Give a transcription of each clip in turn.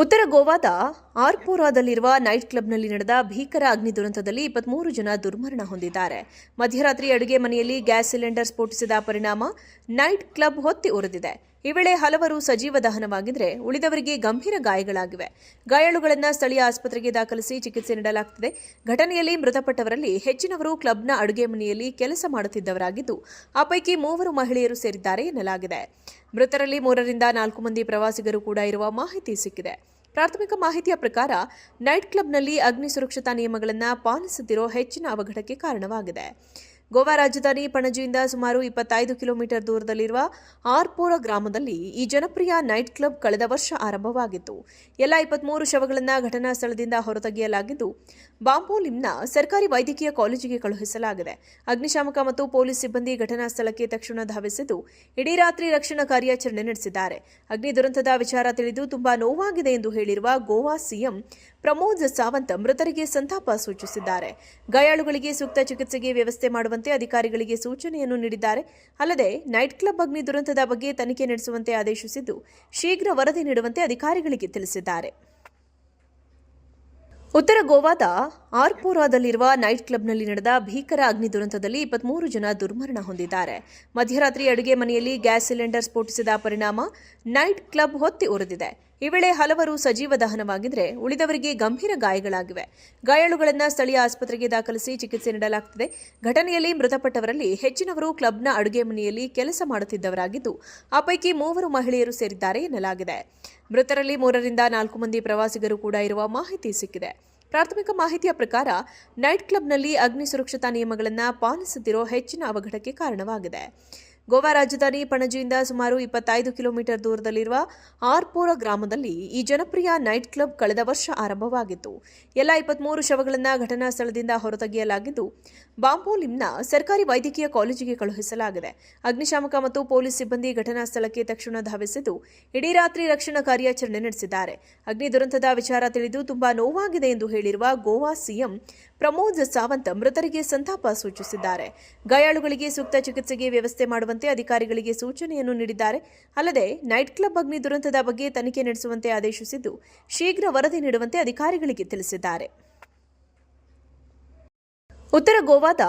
ಉತ್ತರ ಗೋವಾದ ಆರ್ಪೋರಾದಲ್ಲಿರುವ ನೈಟ್ ಕ್ಲಬ್ನಲ್ಲಿ ನಡೆದ ಭೀಕರ ಅಗ್ನಿ ದುರಂತದಲ್ಲಿ 23 ಜನ ದುರ್ಮರಣ ಹೊಂದಿದ್ದಾರೆ. ಮಧ್ಯರಾತ್ರಿ ಅಡುಗೆ ಮನೆಯಲ್ಲಿ ಗ್ಯಾಸ್ ಸಿಲಿಂಡರ್ ಸ್ಫೋಟಿಸಿದ ಪರಿಣಾಮ ನೈಟ್ ಕ್ಲಬ್ ಹೊತ್ತಿ ಉರಿದಿದೆ. ಈ ವೇಳೆ ಹಲವರು ಸಜೀವ ದಹನವಾಗಿದ್ದರೆ ಉಳಿದವರಿಗೆ ಗಂಭೀರ ಗಾಯಗಳಾಗಿವೆ. ಗಾಯಾಳುಗಳನ್ನು ಸ್ಥಳೀಯ ಆಸ್ಪತ್ರೆಗೆ ದಾಖಲಿಸಿ ಚಿಕಿತ್ಸೆ ನೀಡಲಾಗುತ್ತಿದೆ. ಘಟನೆಯಲ್ಲಿ ಮೃತಪಟ್ಟವರಲ್ಲಿ ಹೆಚ್ಚಿನವರು ಕ್ಲಬ್ನ ಅಡುಗೆ ಮನೆಯಲ್ಲಿ ಕೆಲಸ ಮಾಡುತ್ತಿದ್ದವರಾಗಿದ್ದು, ಆ ಪೈಕಿ 3 ಮಹಿಳೆಯರು ಸೇರಿದ್ದಾರೆ ಎನ್ನಲಾಗಿದೆ. ಮೃತರಲ್ಲಿ 3 ರಿಂದ 4 ಮಂದಿ ಪ್ರವಾಸಿಗರು ಕೂಡ ಇರುವ ಮಾಹಿತಿ ಸಿಕ್ಕಿದೆ. ಪ್ರಾಥಮಿಕ ಮಾಹಿತಿಯ ಪ್ರಕಾರ ನೈಟ್ ಕ್ಲಬ್ನಲ್ಲಿ ಅಗ್ನಿ ಸುರಕ್ಷತಾ ನಿಯಮಗಳನ್ನು ಪಾಲಿಸದಿರೋ ಹೆಚ್ಚಿನ ಅವಘಡಕ್ಕೆ ಕಾರಣವಾಗಿದೆ. ಗೋವಾ ರಾಜಧಾನಿ ಪಣಜಿಯಿಂದ ಸುಮಾರು 25 ಕಿಲೋಮೀಟರ್ ದೂರದಲ್ಲಿರುವ ಆರ್ಪೋರಾ ಗ್ರಾಮದಲ್ಲಿ ಈ ಜನಪ್ರಿಯ ನೈಟ್ ಕ್ಲಬ್ ಕಳೆದ ವರ್ಷ ಆರಂಭವಾಗಿತ್ತು. ಎಲ್ಲ 23 ಶವಗಳನ್ನು ಘಟನಾ ಸ್ಥಳದಿಂದ ಹೊರತೆಗೆಯಲಾಗಿದ್ದು, ಬಾಂಬೋಲಿಂನ ಸರ್ಕಾರಿ ವೈದ್ಯಕೀಯ ಕಾಲೇಜಿಗೆ ಕಳುಹಿಸಲಾಗಿದೆ. ಅಗ್ನಿಶಾಮಕ ಮತ್ತು ಪೊಲೀಸ್ ಸಿಬ್ಬಂದಿ ಘಟನಾ ಸ್ಥಳಕ್ಕೆ ತಕ್ಷಣ ಧಾವಿಸಿದ್ದು, ಇಡೀ ರಾತ್ರಿ ರಕ್ಷಣಾ ಕಾರ್ಯಾಚರಣೆ ನಡೆಸಿದ್ದಾರೆ. ಅಗ್ನಿ ದುರಂತದ ವಿಚಾರ ತಿಳಿದು ತುಂಬಾ ನೋವಾಗಿದೆ ಎಂದು ಹೇಳಿರುವ ಗೋವಾ ಸಿಎಂ ಪ್ರಮೋದ್ ಸಾವಂತ್ ಮೃತರಿಗೆ ಸಂತಾಪ ಸೂಚಿಸಿದ್ದಾರೆ. ಗಾಯಾಳುಗಳಿಗೆ ಸೂಕ್ತ ಚಿಕಿತ್ಸೆಗೆ ವ್ಯವಸ್ಥೆ ಮಾಡುವಂತೆ ಅಧಿಕಾರಿಗಳಿಗೆ ಸೂಚನೆಯನ್ನು ನೀಡಿದ್ದಾರೆ. ಅಲ್ಲದೆ ನೈಟ್ ಕ್ಲಬ್ ಅಗ್ನಿ ದುರಂತದ ಬಗ್ಗೆ ತನಿಖೆ ನಡೆಸುವಂತೆ ಆದೇಶಿಸಿದ್ದು, ಶೀಘ್ರ ವರದಿ ನೀಡುವಂತೆ ಅಧಿಕಾರಿಗಳಿಗೆ ತಿಳಿಸಿದ್ದಾರೆ. ಉತ್ತರ ಗೋವಾದ ಆರ್ಪೋರಾದಲ್ಲಿರುವ ನೈಟ್ ಕ್ಲಬ್ನಲ್ಲಿ ನಡೆದ ಭೀಕರ ಅಗ್ನಿ ದುರಂತದಲ್ಲಿ 23 ಜನ ದುರ್ಮರಣ ಹೊಂದಿದ್ದಾರೆ. ಮಧ್ಯರಾತ್ರಿ ಅಡುಗೆ ಮನೆಯಲ್ಲಿ ಗ್ಯಾಸ್ ಸಿಲಿಂಡರ್ ಸ್ಫೋಟಿಸಿದ ಪರಿಣಾಮ ನೈಟ್ ಕ್ಲಬ್ ಹೊತ್ತಿ ಉರಿದಿದೆ. ಈ ವೇಳೆ ಹಲವರು ಸಜೀವ ದಹನವಾಗಿದ್ದರೆ ಉಳಿದವರಿಗೆ ಗಂಭೀರ ಗಾಯಗಳಾಗಿವೆ. ಗಾಯಾಳುಗಳನ್ನು ಸ್ಥಳೀಯ ಆಸ್ಪತ್ರೆಗೆ ದಾಖಲಿಸಿ ಚಿಕಿತ್ಸೆ ನೀಡಲಾಗುತ್ತಿದೆ. ಘಟನೆಯಲ್ಲಿ ಮೃತಪಟ್ಟವರಲ್ಲಿ ಹೆಚ್ಚಿನವರು ಕ್ಲಬ್ನ ಅಡುಗೆ ಮನೆಯಲ್ಲಿ ಕೆಲಸ ಮಾಡುತ್ತಿದ್ದವರಾಗಿದ್ದು, ಆ ಪೈಕಿ 3 ಮಹಿಳೆಯರು ಸೇರಿದ್ದಾರೆ ಎನ್ನಲಾಗಿದೆ. ಮೃತರಲ್ಲಿ 3 ರಿಂದ 4 ಮಂದಿ ಪ್ರವಾಸಿಗರು ಕೂಡ ಇರುವ ಮಾಹಿತಿ ಸಿಕ್ಕಿದೆ. ಪ್ರಾಥಮಿಕ ಮಾಹಿತಿಯ ಪ್ರಕಾರ ನೈಟ್ ಕ್ಲಬ್ನಲ್ಲಿ ಅಗ್ನಿ ಸುರಕ್ಷತಾ ನಿಯಮಗಳನ್ನು ಪಾಲಿಸದಿರೋ ಹೆಚ್ಚಿನ ಅವಘಡಕ್ಕೆ ಕಾರಣವಾಗಿದೆ. ಗೋವಾ ರಾಜಧಾನಿ ಪಣಜಿಯಿಂದ ಸುಮಾರು 25 ಕಿಲೋಮೀಟರ್ ದೂರದಲ್ಲಿರುವ ಆರ್ಪೋರಾ ಗ್ರಾಮದಲ್ಲಿ ಈ ಜನಪ್ರಿಯ ನೈಟ್ ಕ್ಲಬ್ ಕಳೆದ ವರ್ಷ ಆರಂಭವಾಗಿತ್ತು. ಎಲ್ಲ 23 ಶವಗಳನ್ನು ಘಟನಾ ಸ್ಥಳದಿಂದ ಹೊರತೆಗೆಯಲಾಗಿದ್ದು, ಬಾಂಬೋಲಿಂನ ಸರ್ಕಾರಿ ವೈದ್ಯಕೀಯ ಕಾಲೇಜಿಗೆ ಕಳುಹಿಸಲಾಗಿದೆ. ಅಗ್ನಿಶಾಮಕ ಮತ್ತು ಪೊಲೀಸ್ ಸಿಬ್ಬಂದಿ ಘಟನಾ ಸ್ಥಳಕ್ಕೆ ತಕ್ಷಣ ಧಾವಿಸಿದ್ದು, ಇಡೀ ರಾತ್ರಿ ರಕ್ಷಣಾ ಕಾರ್ಯಾಚರಣೆ ನಡೆಸಿದ್ದಾರೆ. ಅಗ್ನಿ ದುರಂತದ ವಿಚಾರ ತಿಳಿದು ತುಂಬಾ ನೋವಾಗಿದೆ ಎಂದು ಹೇಳಿರುವ ಗೋವಾ ಸಿಎಂ ಪ್ರಮೋದ್ ಸಾವಂತ್ ಮೃತರಿಗೆ ಸಂತಾಪ ಸೂಚಿಸಿದ್ದಾರೆ. ಗಾಯಾಳುಗಳಿಗೆ ಸೂಕ್ತ ಚಿಕಿತ್ಸೆಗೆ ವ್ಯವಸ್ಥೆ ಮಾಡುವಂತೆ ಅಧಿಕಾರಿಗಳಿಗೆ ಸೂಚನೆಯನ್ನು ನೀಡಿದ್ದಾರೆ. ಅಲ್ಲದೆ ನೈಟ್ ಕ್ಲಬ್ ಅಗ್ನಿ ದುರಂತದ ಬಗ್ಗೆ ತನಿಖೆ ನಡೆಸುವಂತೆ ಆದೇಶಿಸಿದ್ದು, ಶೀಘ್ರ ವರದಿ ನೀಡುವಂತೆ ಅಧಿಕಾರಿಗಳಿಗೆ ತಿಳಿಸಿದ್ದಾರೆ. ಉತ್ತರ ಗೋವಾದ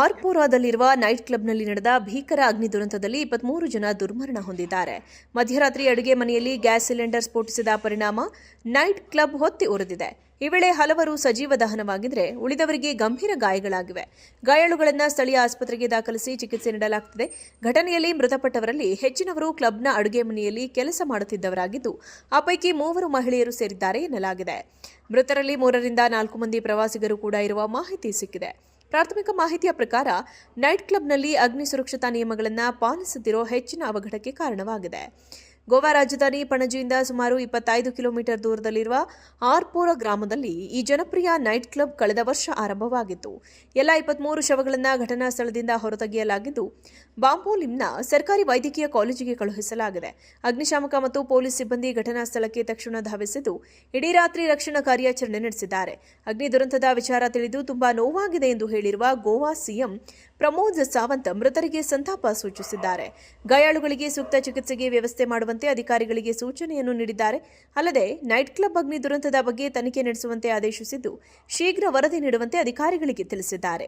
ಆರ್ಪೋರಾದಲ್ಲಿರುವ ನೈಟ್ ಕ್ಲಬ್ನಲ್ಲಿ ನಡೆದ ಭೀಕರ ಅಗ್ನಿ ದುರಂತದಲ್ಲಿ 23 ಜನ ದುರ್ಮರಣ ಹೊಂದಿದ್ದಾರೆ. ಮಧ್ಯರಾತ್ರಿ ಅಡುಗೆ ಮನೆಯಲ್ಲಿ ಗ್ಯಾಸ್ ಸಿಲಿಂಡರ್ ಸ್ಫೋಟಿಸಿದ ಪರಿಣಾಮ ನೈಟ್ ಕ್ಲಬ್ ಹೊತ್ತಿ ಉರಿದಿದೆ. ಈ ವೇಳೆ ಹಲವರು ಸಜೀವ ದಹನವಾಗಿದ್ದರೆ ಉಳಿದವರಿಗೆ ಗಂಭೀರ ಗಾಯಗಳಾಗಿವೆ. ಗಾಯಾಳುಗಳನ್ನು ಸ್ಥಳೀಯ ಆಸ್ಪತ್ರೆಗೆ ದಾಖಲಿಸಿ ಚಿಕಿತ್ಸೆ ನೀಡಲಾಗುತ್ತಿದೆ. ಘಟನೆಯಲ್ಲಿ ಮೃತಪಟ್ಟವರಲ್ಲಿ ಹೆಚ್ಚಿನವರು ಕ್ಲಬ್ನ ಅಡುಗೆ ಮನೆಯಲ್ಲಿ ಕೆಲಸ ಮಾಡುತ್ತಿದ್ದವರಾಗಿದ್ದು, ಆ ಪೈಕಿ 3 ಮಹಿಳೆಯರು ಸೇರಿದ್ದಾರೆ ಎನ್ನಲಾಗಿದೆ. ಮೃತರಲ್ಲಿ 3 ರಿಂದ 4 ಮಂದಿ ಪ್ರವಾಸಿಗರು ಕೂಡ ಇರುವ ಮಾಹಿತಿ ಸಿಕ್ಕಿದೆ. ಪ್ರಾಥಮಿಕ ಮಾಹಿತಿಯ ಪ್ರಕಾರ ನೈಟ್ ಕ್ಲಬ್ನಲ್ಲಿ ಅಗ್ನಿ ಸುರಕ್ಷತಾ ನಿಯಮಗಳನ್ನು ಪಾಲಿಸದಿರೋ ಹೆಚ್ಚಿನ ಅವಘಡಕ್ಕೆ ಕಾರಣವಾಗಿದೆ. ಗೋವಾ ರಾಜಧಾನಿ ಪಣಜಿಯಿಂದ ಸುಮಾರು 25 ಕಿಲೋಮೀಟರ್ ದೂರದಲ್ಲಿರುವ ಆರ್ಪೋರಾ ಗ್ರಾಮದಲ್ಲಿ ಈ ಜನಪ್ರಿಯ ನೈಟ್ ಕ್ಲಬ್ ಕಳೆದ ವರ್ಷ ಆರಂಭವಾಗಿತ್ತು. ಎಲ್ಲ 23 ಶವಗಳನ್ನು ಘಟನಾ ಸ್ಥಳದಿಂದ ಹೊರತೆಗೆಯಲಾಗಿದ್ದು, ಬಾಂಬೋಲಿಂನ ಸರ್ಕಾರಿ ವೈದ್ಯಕೀಯ ಕಾಲೇಜಿಗೆ ಕಳುಹಿಸಲಾಗಿದೆ. ಅಗ್ನಿಶಾಮಕ ಮತ್ತು ಪೊಲೀಸ್ ಸಿಬ್ಬಂದಿ ಘಟನಾ ಸ್ಥಳಕ್ಕೆ ತಕ್ಷಣ ಧಾವಿಸಿದ್ದು, ಇಡೀ ರಾತ್ರಿ ರಕ್ಷಣಾ ಕಾರ್ಯಾಚರಣೆ ನಡೆಸಿದ್ದಾರೆ. ಅಗ್ನಿ ದುರಂತದ ವಿಚಾರ ತಿಳಿದು ತುಂಬಾ ನೋವಾಗಿದೆ ಎಂದು ಹೇಳಿರುವ ಗೋವಾ ಸಿಎಂ ಪ್ರಮೋದ್ ಸಾವಂತ್ ಮೃತರಿಗೆ ಸಂತಾಪ ಸೂಚಿಸಿದ್ದಾರೆ. ಗಾಯಾಳುಗಳಿಗೆ ಸೂಕ್ತ ಚಿಕಿತ್ಸೆಗೆ ವ್ಯವಸ್ಥೆ ಮಾಡುವಂತೆ ಅಧಿಕಾರಿಗಳಿಗೆ ಸೂಚನೆಯನ್ನು ನೀಡಿದ್ದಾರೆ. ಅಲ್ಲದೆ ನೈಟ್ ಕ್ಲಬ್ ಅಗ್ನಿ ದುರಂತದ ಬಗ್ಗೆ ತನಿಖೆ ನಡೆಸುವಂತೆ ಆದೇಶಿಸಿದ್ದು, ಶೀಘ್ರ ವರದಿ ನೀಡುವಂತೆ ಅಧಿಕಾರಿಗಳಿಗೆ ತಿಳಿಸಿದ್ದಾರೆ.